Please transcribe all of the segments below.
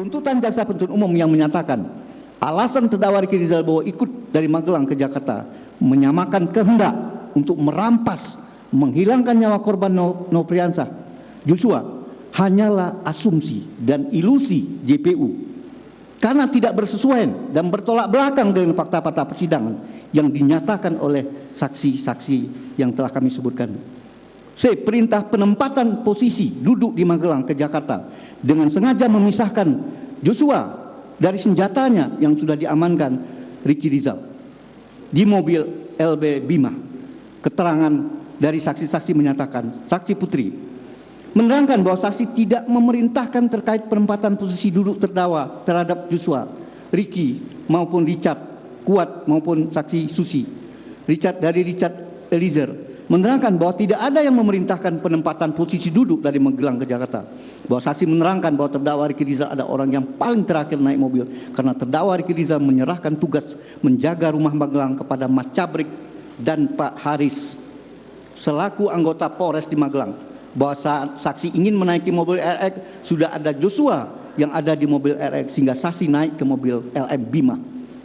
tuntutan jaksa penuntut umum yang menyatakan alasan terdakwa Ricky Rizal Wibowo ikut dari Magelang ke Jakarta menyamakan kehendak untuk merampas, menghilangkan nyawa korban Nofriansah Joshua hanyalah asumsi dan ilusi JPU karena tidak bersesuaian dan bertolak belakang dengan fakta-fakta persidangan yang dinyatakan oleh saksi-saksi yang telah kami sebutkan. C. Perintah penempatan posisi duduk di Magelang ke Jakarta dengan sengaja memisahkan Joshua dari senjatanya yang sudah diamankan Ricky Rizal di mobil LB Bima. Keterangan dari saksi-saksi menyatakan, saksi Putri menerangkan bahwa saksi tidak memerintahkan terkait penempatan posisi duduk terdakwa terhadap Joshua, Ricky maupun Richard, Kuat maupun saksi Susi. Richard Eliezer menerangkan bahwa tidak ada yang memerintahkan penempatan posisi duduk dari Magelang ke Jakarta. Bahwa saksi menerangkan bahwa terdakwa Ricky Rizal ada orang yang paling terakhir naik mobil karena terdakwa Ricky Rizal menyerahkan tugas menjaga rumah Magelang kepada Mas Cabrik dan Pak Haris selaku anggota Polres di Magelang. Bahwa saat saksi ingin menaiki mobil RX sudah ada Joshua yang ada di mobil RX sehingga saksi naik ke mobil LM Bima.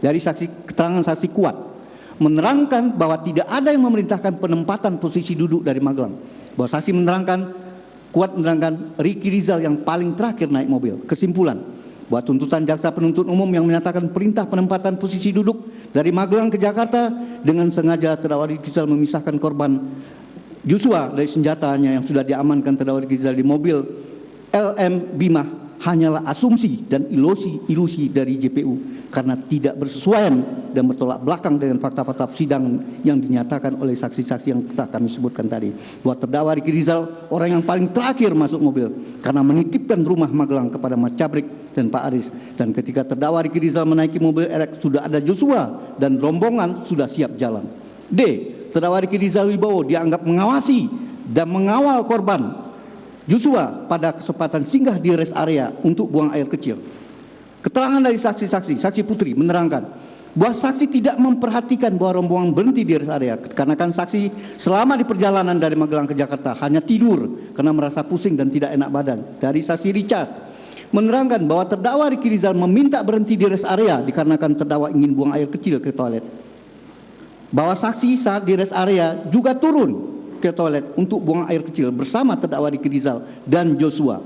Dari keterangan saksi Kuat menerangkan bahwa tidak ada yang memerintahkan penempatan posisi duduk dari Magelang. Bahwa saksi Kuat menerangkan Ricky Rizal yang paling terakhir naik mobil. Kesimpulan bahwa tuntutan jaksa penuntut umum yang menyatakan perintah penempatan posisi duduk dari Magelang ke Jakarta dengan sengaja terdakwa Ricky Rizal memisahkan korban Joshua dari senjatanya yang sudah diamankan terdakwa Ricky Rizal di mobil LM Bima hanyalah asumsi dan ilusi dari JPU karena tidak bersesuaian dan bertolak belakang dengan fakta-fakta persidangan yang dinyatakan oleh saksi-saksi yang telah kami sebutkan tadi. Bahwa terdakwa Ricky Rizal orang yang paling terakhir masuk mobil karena menitipkan rumah Magelang kepada Mas Cabrik dan Pak Aris. Dan ketika terdakwa Ricky Rizal menaiki mobil RX sudah ada Joshua dan rombongan sudah siap jalan. D. Terdakwa Ricky Rizal Wibowo dianggap mengawasi dan mengawal korban Joshua pada kesempatan singgah di rest area untuk buang air kecil. Keterangan dari saksi-saksi, saksi Putri menerangkan bahwa saksi tidak memperhatikan bahwa rombongan berhenti di rest area karena kan saksi selama di perjalanan dari Magelang ke Jakarta hanya tidur karena merasa pusing dan tidak enak badan. Dari saksi Richard menerangkan bahwa terdakwa Ricky Rizal meminta berhenti di rest area dikarenakan terdakwa ingin buang air kecil ke toilet. Bahwa saksi saat di rest area juga turun ke toilet untuk buang air kecil bersama terdakwa Ricky Rizal dan Joshua.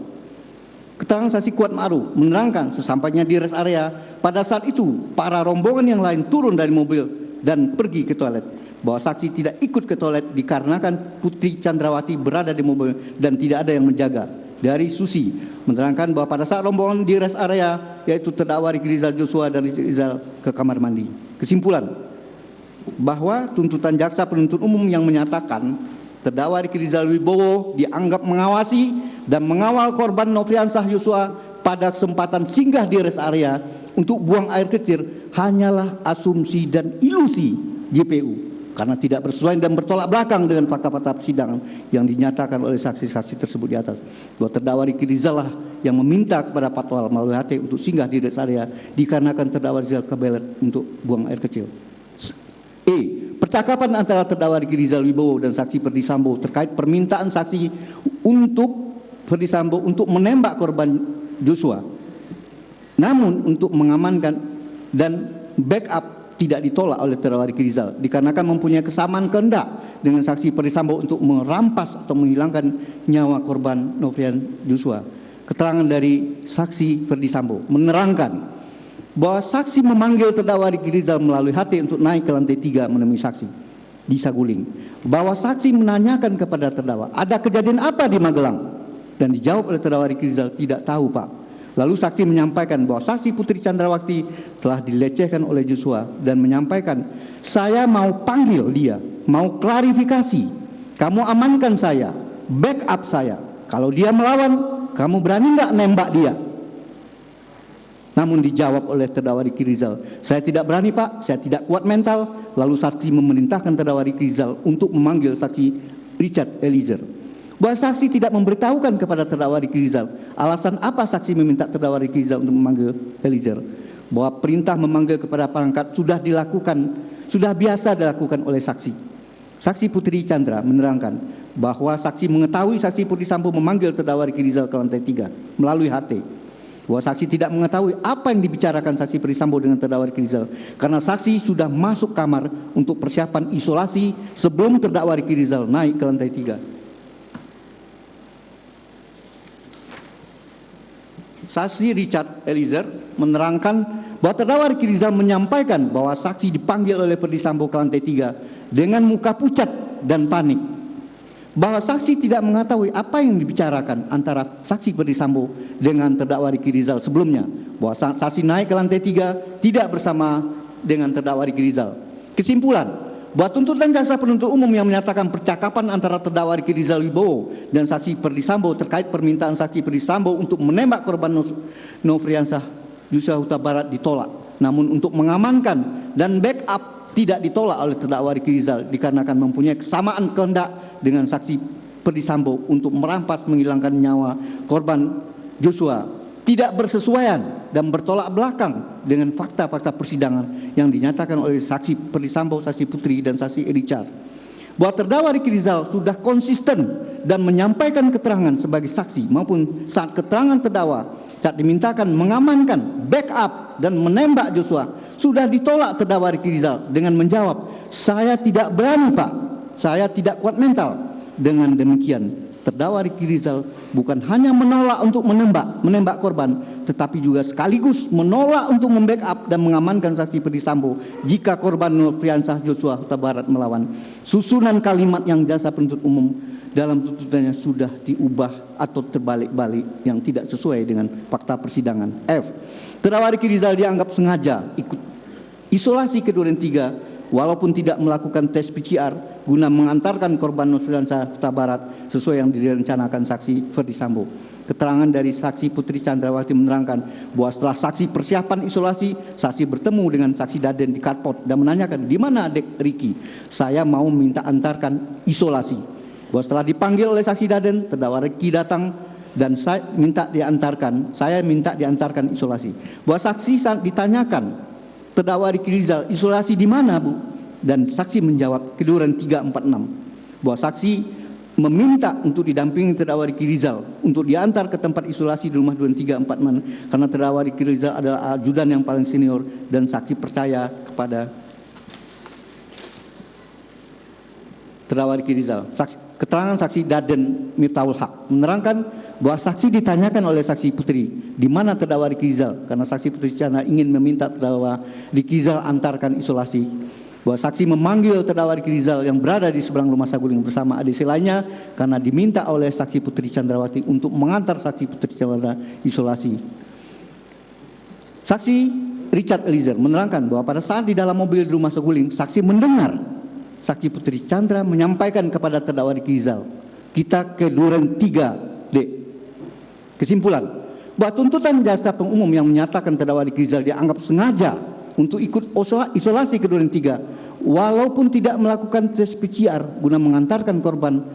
Keterangan saksi Kuat Ma'ruf menerangkan sesampainya di rest area pada saat itu para rombongan yang lain turun dari mobil dan pergi ke toilet. Bahwa saksi tidak ikut ke toilet dikarenakan Putri Chandrawati berada di mobil dan tidak ada yang menjaga. Dari Susi menerangkan bahwa pada saat rombongan di rest area yaitu terdakwa Ricky Rizal, Joshua dan Ricky Rizal ke kamar mandi. Kesimpulan bahwa tuntutan jaksa penuntut umum yang menyatakan terdakwa Ricky Rizal Wibowo dianggap mengawasi dan mengawal korban Nofriansah Joshua pada kesempatan singgah di rest area untuk buang air kecil hanyalah asumsi dan ilusi JPU karena tidak bersesuaian dan bertolak belakang dengan fakta-fakta persidangan yang dinyatakan oleh saksi-saksi tersebut di atas. Bahwa terdakwa Ricky Rizal lah yang meminta kepada Patwal melalui HT untuk singgah di rest area dikarenakan terdakwa Rizal kebelet untuk buang air kecil. E. Percakapan antara terdakwa Ricky Rizal Wibowo dan saksi Ferdy Sambo terkait permintaan saksi untuk Ferdy Sambo untuk menembak korban Joshua. Namun untuk mengamankan dan backup tidak ditolak oleh terdakwa Ricky Rizal dikarenakan mempunyai kesamaan kehendak dengan saksi Ferdy Sambo untuk merampas atau menghilangkan nyawa korban Nofrian Joshua. Keterangan dari saksi Ferdy Sambo menerangkan bahwa saksi memanggil terdakwa Ricky Rizal melalui HT untuk naik ke lantai 3 menemui saksi di Saguling. Bahwa saksi menanyakan kepada terdakwa, ada kejadian apa di Magelang? Dan dijawab oleh terdakwa Ricky Rizal, tidak tahu Pak. Lalu saksi menyampaikan bahwa saksi Putri Chandrawati telah dilecehkan oleh Joshua dan menyampaikan, saya mau panggil dia, mau klarifikasi, kamu amankan saya, backup saya. Kalau dia melawan, kamu berani nggak nembak dia? Namun dijawab oleh terdakwa Ricky Rizal, saya tidak berani Pak, saya tidak kuat mental. Lalu saksi memerintahkan terdakwa Ricky Rizal untuk memanggil saksi Richard Eliezer. Bahwa saksi tidak memberitahukan kepada terdakwa Ricky Rizal alasan apa saksi meminta terdakwa Ricky Rizal untuk memanggil Eliezer. Bahwa perintah memanggil kepada perangkat sudah biasa dilakukan oleh saksi. Saksi Putri Chandra menerangkan bahwa saksi mengetahui saksi Putri Sambo memanggil terdakwa Ricky Rizal ke lantai 3 melalui HT. bahwa saksi tidak mengetahui apa yang dibicarakan saksi Perdisambo dengan terdakwa Ricky Rizal karena saksi sudah masuk kamar untuk persiapan isolasi sebelum terdakwa Ricky Rizal naik ke lantai 3. Saksi Richard Eliezer menerangkan bahwa terdakwa Ricky Rizal menyampaikan bahwa saksi dipanggil oleh Perdisambo ke lantai 3 dengan muka pucat dan panik. Bahwa saksi tidak mengetahui apa yang dibicarakan antara saksi Perdisambo dengan terdakwa Ricky Rizal sebelumnya. Bahwa saksi naik ke lantai 3 tidak bersama dengan terdakwa Ricky Rizal. Kesimpulan, bahwa tuntutan jaksa penuntut umum yang menyatakan percakapan antara terdakwa Ricky Rizal Wibowo dan saksi Perdisambo terkait permintaan saksi Perdisambo untuk menembak korban Nofriansah Yosua Huta Barat ditolak. Namun untuk mengamankan dan backup tidak ditolak oleh terdakwa Ricky Rizal dikarenakan mempunyai kesamaan kehendak dengan saksi Perdisambo untuk merampas menghilangkan nyawa korban Joshua, tidak bersesuaian dan bertolak belakang dengan fakta-fakta persidangan yang dinyatakan oleh saksi Perdisambo, saksi Putri dan saksi Richard. Bahwa terdakwa Ricky Rizal sudah konsisten dan menyampaikan keterangan sebagai saksi maupun saat keterangan terdakwa saat dimintakan mengamankan, backup dan menembak Joshua sudah ditolak terdakwa Ricky Rizal dengan menjawab, "Saya tidak berani, Pak. Saya tidak kuat mental." Dengan demikian, terdakwa Ricky Rizal bukan hanya menolak untuk menembak korban, tetapi juga sekaligus menolak untuk membackup dan mengamankan saksi Perdisambo jika korban Nofriansah Yosua Huta Barat melawan. Susunan kalimat yang jaksa penuntut umum dalam tuntutannya sudah diubah atau terbalik-balik yang tidak sesuai dengan fakta persidangan. F. Terdakwa Ricky Rizal dianggap sengaja ikut isolasi ke Duren 3 walaupun tidak melakukan tes PCR guna mengantarkan korban Nofriansah Huta Barat sesuai yang direncanakan saksi Perdisambo. Keterangan dari saksi Putri Chandrawati menerangkan bahwa setelah saksi persiapan isolasi, saksi bertemu dengan saksi Daden di karpot dan menanyakan, "Di mana adik Ricky? Saya mau minta antarkan isolasi." Bahwa setelah dipanggil oleh saksi Daden, terdakwa Ricky datang dan saya minta diantarkan isolasi. Bahwa saksi saat ditanyakan terdakwa Ricky Rizal, "Isolasi di mana, Bu?" Dan saksi menjawab, "Ke Duren 346. Bahwa saksi meminta untuk didampingi terdakwa Ricky Rizal untuk diantar ke tempat isolasi di rumah Duren 346 karena terdakwa Ricky Rizal adalah ajudan yang paling senior dan saksi percaya kepada terdakwa Ricky Rizal. Keterangan saksi Daden Miftahul Haq menerangkan bahwa saksi ditanyakan oleh saksi Putri di mana terdakwa Ricky Rizal karena saksi Putri Chandra ingin meminta terdakwa Ricky Rizal antarkan isolasi. Bahwa saksi memanggil terdakwa Ricky Rizal yang berada di seberang rumah saguling bersama adik lainnya karena diminta oleh saksi Putri Chandrawati untuk mengantar saksi Putri Chandra isolasi. Saksi Richard Eliezer menerangkan bahwa pada saat di dalam mobil di rumah saguling, saksi mendengar saksi Putri Chandra menyampaikan kepada terdakwa Ricky Rizal, "Kita ke Duren 3, Dek." Kesimpulan, bahwa tuntutan jaksa penuntut umum yang menyatakan terdakwa Ricky Rizal dianggap sengaja untuk ikut isolasi ke Duren 3 walaupun tidak melakukan tes PCR guna mengantarkan korban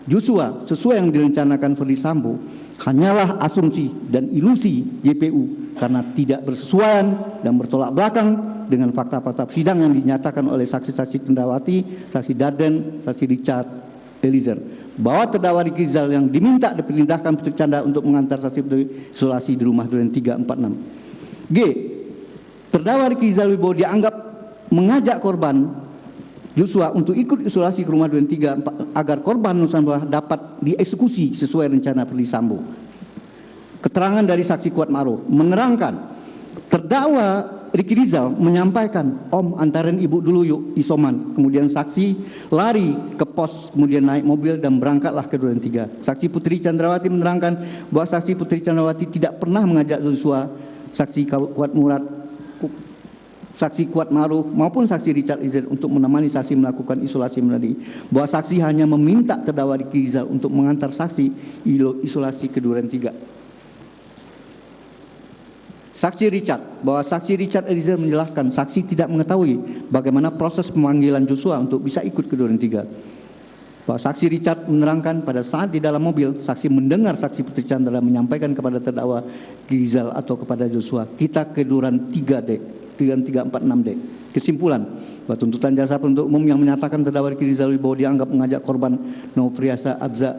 Joshua sesuai yang direncanakan Perdisambo hanyalah asumsi dan ilusi JPU karena tidak bersesuaian dan bertolak belakang dengan fakta-fakta sidang yang dinyatakan oleh saksi-saksi Chandrawati, saksi Daden, saksi Richard Eliezer. Bahwa terdakwa Ricky Rizal yang diminta dipindahkan Putri Chandra untuk mengantar saksi Putri isolasi di rumah Duren 346. G. Terdakwa Ricky Rizal Wibowo dianggap mengajak korban Joshua untuk ikut isolasi ke rumah Duren 3 agar korban Nusantara dapat dieksekusi sesuai rencana Perdisambo. Keterangan dari saksi Kuat Ma'ruf menerangkan terdakwa Ricky Rizal menyampaikan, "Om, antarin ibu dulu yuk isoman." Kemudian saksi lari ke pos, kemudian naik mobil dan berangkatlah ke Duren 3. Saksi Putri Chandrawati menerangkan bahwa saksi Putri Chandrawati tidak pernah mengajak Joshua, saksi saksi Kuat Ma'ruf maupun saksi Richard Eliezer untuk menemani saksi melakukan isolasi mandiri. Bahwa saksi hanya meminta terdakwa Ricky Rizal untuk mengantar saksi isolasi ke Duren 3. Saksi Richard, bahwa saksi Richard Eliezer menjelaskan saksi tidak mengetahui bagaimana proses pemanggilan Joshua untuk bisa ikut ke Duren 3. Bahwa saksi Richard menerangkan pada saat di dalam mobil, saksi mendengar saksi Putri Chandra menyampaikan kepada terdakwa Rizal atau kepada Joshua, "Kita ke Duren 3, Dek. 346, Dek." Kesimpulan, bahwa tuntutan jaksa penuntut umum yang menyatakan terdakwa Ricky Rizal Wibowo dianggap mengajak korban Nofriansah Abza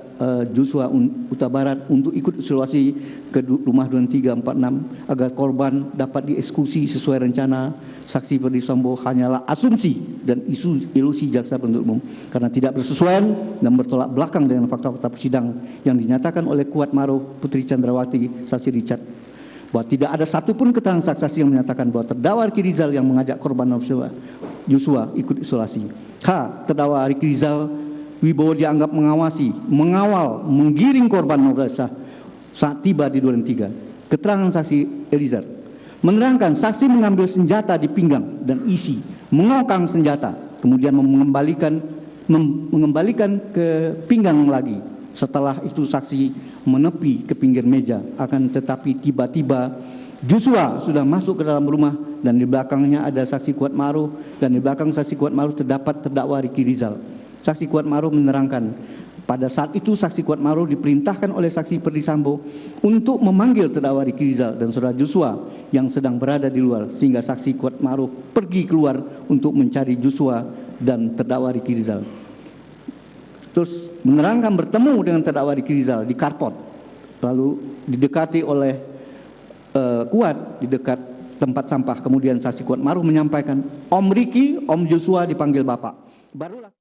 Joshua Huta Barat untuk ikut isolasi ke rumah duren 346 agar korban dapat dieksekusi sesuai rencana saksi Ferdy Sambo hanyalah asumsi dan ilusi jaksa penuntut umum karena tidak bersesuaian dan bertolak belakang dengan fakta-fakta persidangan yang dinyatakan oleh Kuat Maruf, Putri Chandrawati, saksi Richard, bahwa tidak ada satupun keterangan saksi yang menyatakan bahwa terdakwa Ricky Rizal yang mengajak korban Joshua ikut isolasi. H. Terdakwa Ricky Rizal Wibowo dianggap mengawal, menggiring korban Nofriansah saat tiba di duren 3. Keterangan saksi Eliezer menerangkan saksi mengambil senjata di pinggang dan isi, mengokang senjata, kemudian mengembalikan ke pinggang lagi. Setelah itu saksi menepi ke pinggir meja, akan tetapi tiba-tiba Joshua sudah masuk ke dalam rumah dan di belakangnya ada saksi Kuat Maruf dan di belakang saksi Kuat Maruf terdapat terdakwa Ricky Rizal. Saksi Kuat Maruf menerangkan pada saat itu saksi Kuat Maruf diperintahkan oleh saksi Ferdy Sambo untuk memanggil terdakwa Ricky Rizal dan saudara Joshua yang sedang berada di luar, sehingga saksi Kuat Maruf pergi keluar untuk mencari Joshua dan terdakwa Ricky Rizal. Terus menerangkan bertemu dengan terdakwa Ricky Rizal di carport, lalu didekati oleh Kuat di dekat tempat sampah. Kemudian saksi Kuat Maruf menyampaikan, Om Ricky, Om Joshua dipanggil Bapak. Barulah